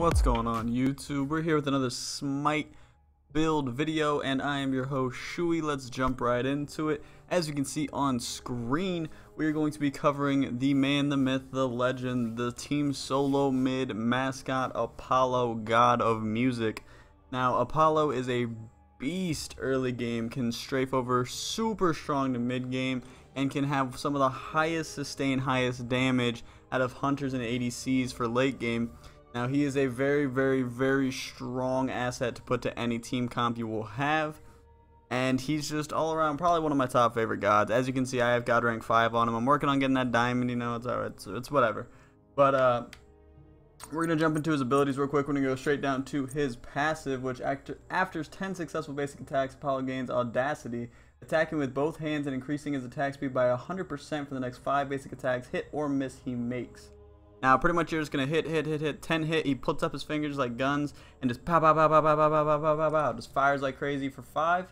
What's going on YouTube? We're here with another Smite build video and I am your host Shui. Let's jump right into it. As you can see on screen, we are going to be covering the man, the myth, the legend, the team solo mid mascot Apollo, god of music. Now Apollo is a beast early game, can strafe over super strong to mid game, and can have some of the highest sustain, highest damage out of hunters and ADCs for late game. Now he is a very strong asset to put to any team comp you will have, and he's just all around probably one of my top favorite gods. As you can see, I have god rank 5 on him. I'm working on getting that diamond, you know, it's alright, it's whatever. But we're gonna jump into his abilities real quick. We're gonna go straight down to his passive, which after 10 successful basic attacks, Apollo gains audacity, attacking with both hands and increasing his attack speed by 100% for the next 5 basic attacks, hit or miss he makes. Now, pretty much you're just going to hit, 10 hit, he puts up his fingers like guns, and just pow, pow, pow, pow, pow, pow, pow, pow, pow, pow, pow, just fires like crazy for 5.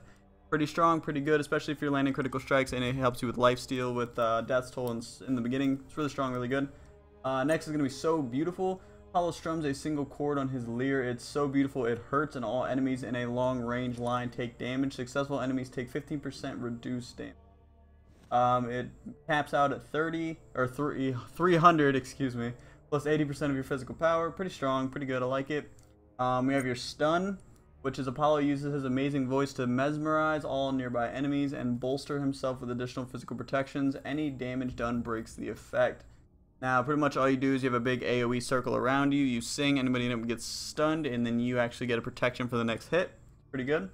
Pretty strong, pretty good, especially if you're landing critical strikes, and it helps you with lifesteal, with death toll in the beginning. It's really strong, really good. Next is going to be So Beautiful. Apollo strums a single chord on his lyre. It's so beautiful, it hurts, and all enemies in a long range line take damage. Successful enemies take 15% reduced damage. It caps out at 300, excuse me, plus 80% of your physical power. Pretty strong, pretty good, I like it. We have your stun, which is Apollo uses his amazing voice to mesmerize all nearby enemies and bolster himself with additional physical protections. Any damage done breaks the effect. Now, pretty much all you do is you have a big AoE circle around you. You sing, anybody in it gets stunned, and then you actually get a protection for the next hit. Pretty good.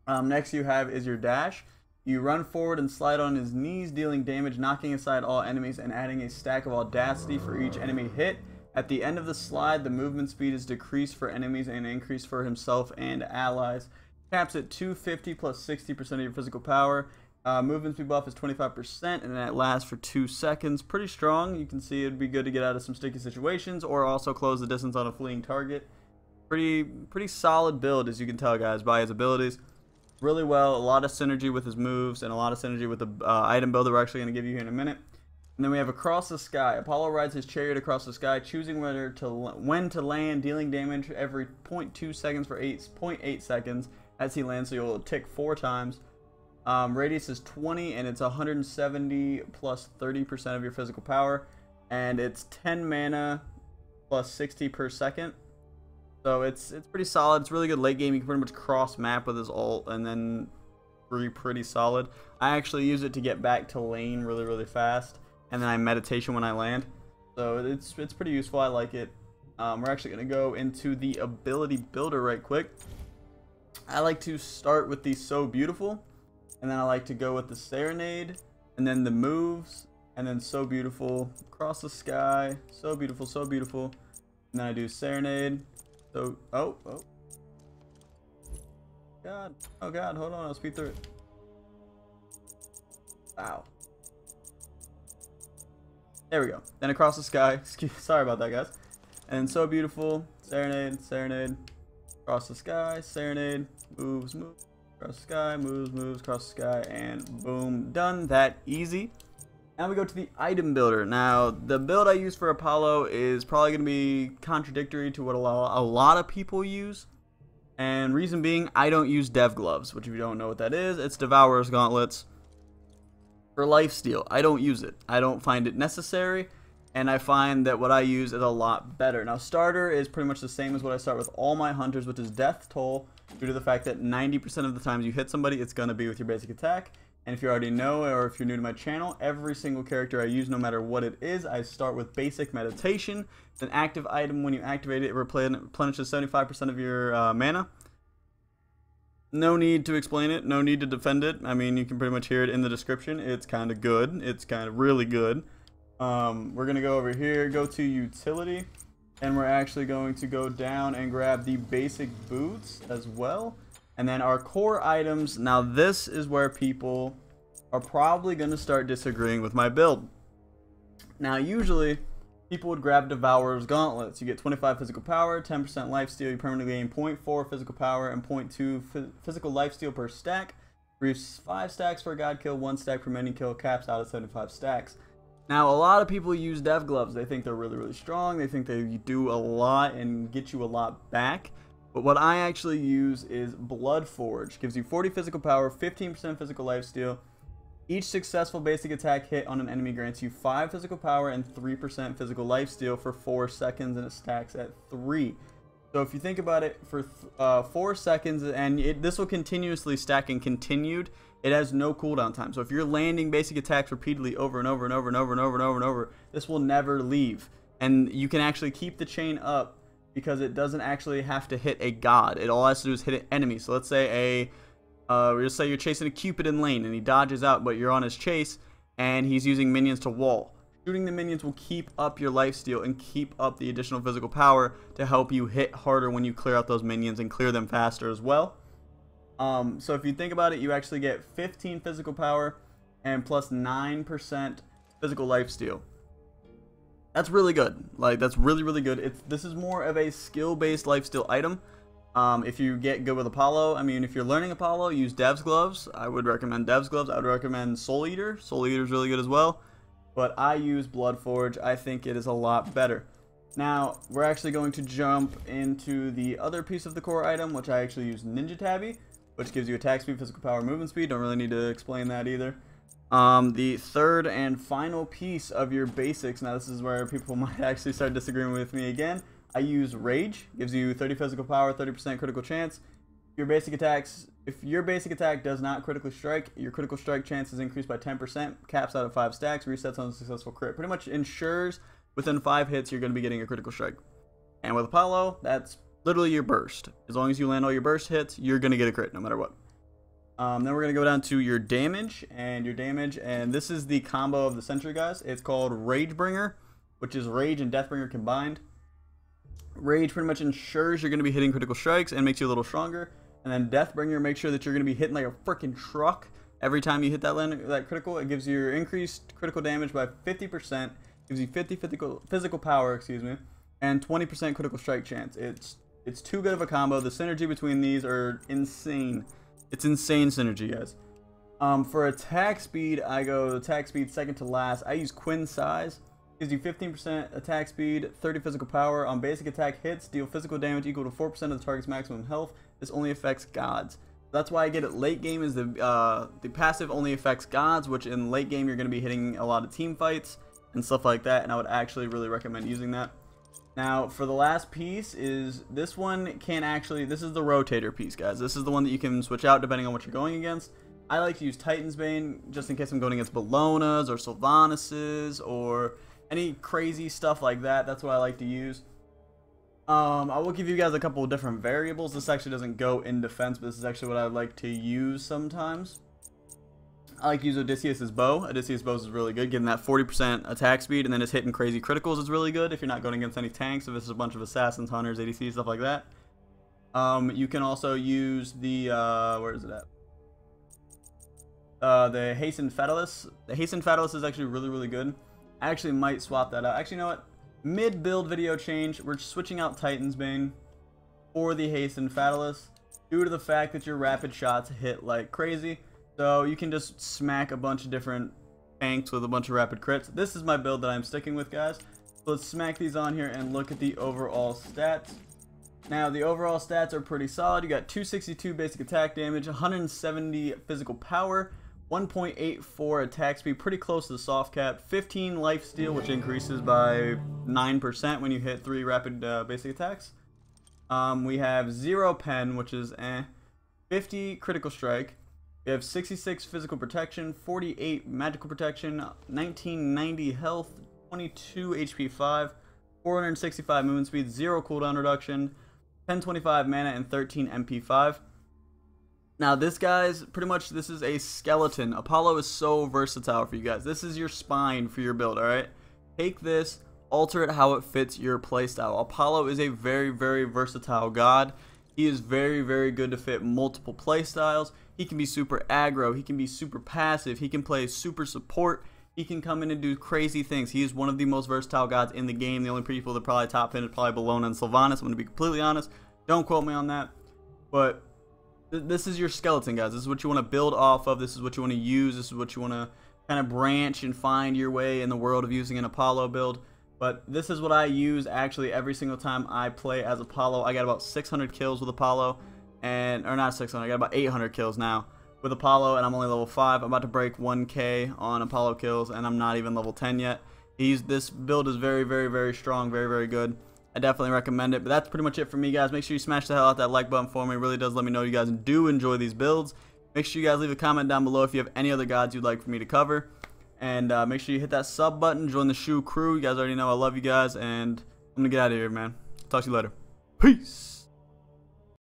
Next you have is your dash. You run forward and slide on his knees, dealing damage, knocking aside all enemies, and adding a stack of audacity for each enemy hit. At the end of the slide, the movement speed is decreased for enemies and increased for himself and allies. Caps at 250 plus 60% of your physical power. Movement speed buff is 25%, and that lasts for 2 seconds. Pretty strong. You can see it would be good to get out of some sticky situations, or also close the distance on a fleeing target. Pretty solid build, as you can tell, guys, by his abilities. Really well, a lot of synergy with his moves, and a lot of synergy with the item build that we're actually going to give you here in a minute. And then we have Across the Sky. Apollo rides his chariot across the sky, choosing when to land, dealing damage every 0.2 seconds for 0.8 seconds as he lands, so you'll tick 4 times. Radius is 20, and it's 170 plus 30% of your physical power, and it's 10 mana plus 60 per second. So it's pretty solid. It's really good late game. You can pretty much cross map with his ult, and then pretty solid. I actually use it to get back to lane really fast, and then I meditation when I land. So it's pretty useful. I like it. We're actually gonna go into the ability builder right quick. I like to start with the So Beautiful, and then I like to go with the Serenade, and then the moves, and then So Beautiful, Across the Sky, So Beautiful, So Beautiful, and then I do Serenade. So, oh god, hold on, I'll speed through it. Wow. There we go. Then Across the Sky. Sorry about that, guys. And So Beautiful, Serenade, Serenade, Across the Sky, Serenade, moves, across the sky, moves, across the sky, and boom, done. That easy. Now we go to the item builder. Now, the build I use for Apollo is probably going to be contradictory to what a lot of people use. And reason being, I don't use Dev Gloves, which if you don't know what that is, it's Devourer's Gauntlets for lifesteal. I don't use it. I don't find it necessary, and I find that what I use is a lot better. Now, starter is pretty much the same as what I start with all my hunters, which is Death Toll, due to the fact that 90% of the times you hit somebody, it's going to be with your basic attack. And if you already know, or if you're new to my channel, every single character I use, no matter what it is, I start with basic meditation. It's an active item. When you activate it, it replenishes 75% of your mana. No need to explain it. No need to defend it. I mean, you can pretty much hear it in the description. It's kind of good. It's kind of really good. We're going to go over here, go to utility, and we're actually going to go down and grab the basic boots as well. And then our core items. Now this is where people are probably going to start disagreeing with my build. Now usually people would grab Devourer's Gauntlets. You get 25 physical power, 10% lifesteal, you permanently gain 0.4 physical power and 0.2 physical lifesteal per stack. Briefs 5 stacks for a god kill, 1 stack per minion kill, caps out at 75 stacks. Now, a lot of people use dev gloves. They think they're really, really strong. They think they do a lot and get you a lot back. But what I actually use is Blood Forge. Gives you 40 physical power, 15% physical lifesteal. Each successful basic attack hit on an enemy grants you 5 physical power and 3% physical lifesteal for 4 seconds, and it stacks at 3. So if you think about it, for 4 seconds, and this will continuously stack and continued, it has no cooldown time. So if you're landing basic attacks repeatedly over and over and over and over and over and over and over, this will never leave. And you can actually keep the chain up because it doesn't actually have to hit a god. It all has to do is hit an enemy. So let's say just say you're chasing a Cupid in lane and he dodges out, but you're on his chase and he's using minions to wall. Shooting the minions will keep up your lifesteal and keep up the additional physical power to help you hit harder when you clear out those minions and clear them faster as well. So if you think about it, you actually get 15 physical power and plus 9% physical lifesteal. That's really good. Like, that's really, really good. This is more of a skill-based lifesteal item. If you get good with Apollo, I mean, if you're learning Apollo, use Dev's Gloves. I would recommend Dev's Gloves. I would recommend Soul Eater. Soul Eater is really good as well. But I use Blood Forge. I think it is a lot better. Now, we're actually going to jump into the other piece of the core item, which I actually use Ninja Tabby, which gives you attack speed, physical power, movement speed. Don't really need to explain that either. The third and final piece of your basics. Now, this is where people might actually start disagreeing with me again. I use Rage. Gives you 30 physical power, 30% critical chance. If your basic attack does not critically strike, your critical strike chance is increased by 10%, caps out at 5 stacks, resets on a successful crit. Pretty much ensures within 5 hits you're going to be getting a critical strike. And with Apollo, that's literally your burst. As long as you land all your burst hits, you're going to get a crit no matter what. Then we're going to go down to your damage, and this is the combo of the Sentry, guys. It's called Ragebringer, which is Rage and Deathbringer combined. Rage pretty much ensures you're going to be hitting critical strikes and makes you a little stronger. And then Deathbringer makes sure that you're going to be hitting like a freaking truck every time you hit that critical. It gives you your increased critical damage by 50%, gives you 50 physical power, and 20% critical strike chance. It's too good of a combo. The synergy between these are insane. It's insane synergy, guys. For attack speed, I go attack speed second to last. I use Quinn Size. Gives you 15% attack speed, 30 physical power. On basic attack hits, deal physical damage equal to 4% of the target's maximum health. This only affects gods. That's why I get it late game, is the passive only affects gods, which in late game you're going to be hitting a lot of team fights and stuff like that, and I would actually really recommend using that. Now, for the last piece is this one this is the rotator piece, guys. This is the one that you can switch out depending on what you're going against. I like to use Titan's Bane just in case I'm going against Bellonas or Sylvanas or any crazy stuff like that. That's what I like to use. I will give you guys a couple of different variables. This actually doesn't go in defense, but this is actually what I like to use sometimes. I like to use Odysseus's bow. Odysseus' bow is really good, getting that 40% attack speed, and then just hitting crazy criticals is really good if you're not going against any tanks. If this is a bunch of assassins, hunters, ADCs, stuff like that. You can also use the where is it at? The Hastened Fatalis. The Hastened Fatalis is actually really, really good. I actually might swap that out. Actually, you know what? Mid-build video change, we're switching out Titan's Bane for the Hastened Fatalis due to the fact that your rapid shots hit like crazy. So you can just smack a bunch of different tanks with a bunch of rapid crits. This is my build that I'm sticking with, guys. So let's smack these on here and look at the overall stats. Now, the overall stats are pretty solid. You got 262 basic attack damage, 170 physical power, 1.84 attack speed, pretty close to the soft cap, 15 life steal, which increases by 9% when you hit 3 rapid basic attacks. We have 0 pen, which is 50 critical strike. We have 66 physical protection, 48 magical protection, 1990 health, 22 HP 5, 465 movement speed, 0 cooldown reduction, 1025 mana, and 13 MP 5. Now this, guys, pretty much this is a skeleton. Apollo is so versatile for you guys. This is your spine for your build, alright? Take this, alter it how it fits your playstyle. Apollo is a very, very versatile god. He is very, very good to fit multiple playstyles. He can be super aggro, he can be super passive, he can play super support, he can come in and do crazy things. He is one of the most versatile gods in the game. The only people that probably top him is probably Bellona and Sylvanas. I'm going to be completely honest. Don't quote me on that. But this is your skeleton, guys. This is what you want to build off of. This is what you want to use. This is what you want to kind of branch and find your way in the world of using an Apollo build. But this is what I use actually every single time I play as Apollo. I got about 600 kills with Apollo, or not 600, I got about 800 kills now with Apollo, and I'm only level 5. I'm about to break 1k on Apollo kills, and I'm not even level 10 yet. This build is very, very, very strong, very, very good. I definitely recommend it. But that's pretty much it for me, guys. Make sure you smash the hell out that like button for me. It really does let me know you guys do enjoy these builds. Make sure you guys leave a comment down below if you have any other gods you'd like for me to cover. And make sure you hit that sub button, join the Shu crew. You guys already know I love you guys, and I'm going to get out of here, man. Talk to you later. Peace.